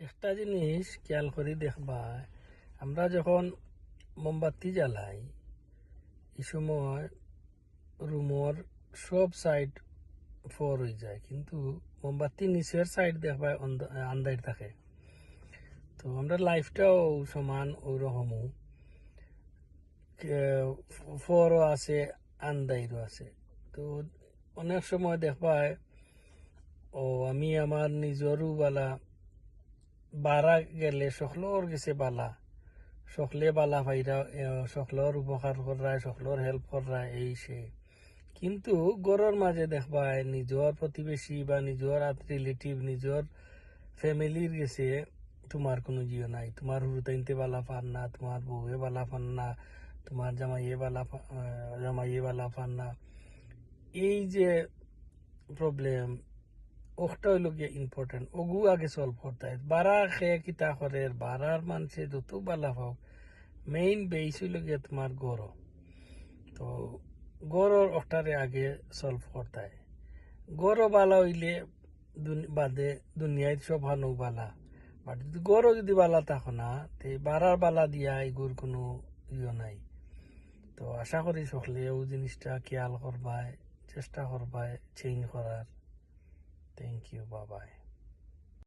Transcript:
একটা জিনিস খেয়াল করে দেখবা, আমরা যখন মোমবাতি জ্বালাই এই সময় রুমর সব সাইড ফর হয়ে যায়, কিন্তু মোমবাতি নিচের সাইড দেখবা আন্দার থাকে। তো আমরা লাইফটাও সমান ওরকমও ফরও আছে, আন্দাইরও আছে। তো অনেক সময় দেখবা আমি আমার নিজরও বালা বাড়া গেলে সকলর গেছে বালা, সকলে বালা ভাইরা সকলর উপকার করায়, সকলর হেল্প করায় এই সে। কিন্তু গড়ের মাঝে দেখবা নিজর প্রতিবেশী বা নিজর রিলেটিভ, নিজর ফ্যামিলির গেছে তোমার কোনো জিও নাই। তোমার হুরুতাইনতে বালা পান না, তোমার বউয়ে বালা পান না, তোমার জামাইয়ে বালা পান না। এই যে প্রবলেম, ওটা হইল গিয়ে ইম্পর্টেন্ট, ওগু আগে সলভ করতে হয়। বারা খেয়ে কিতা করে, বারার মানুষে যত বালা হোক, মেইন বেস হইল গিয়ে তোমার গড়। তো গড়র ওটারে আগে সলভ করতে হয়। গড় বালা হইলে বাদে দুনিয়ায় সব হানু বালা। বাট যদি গড়ও যদি বালা থাকো না, তে বারার বালা দিয়া এগুর কোনো ইয়ে নাই। তো আশা করি সকলে ও জিনিসটা খেয়াল করবায়, চেষ্টা করবায় চেঞ্জ করার। থ্যাংক ইউ, বাবাই।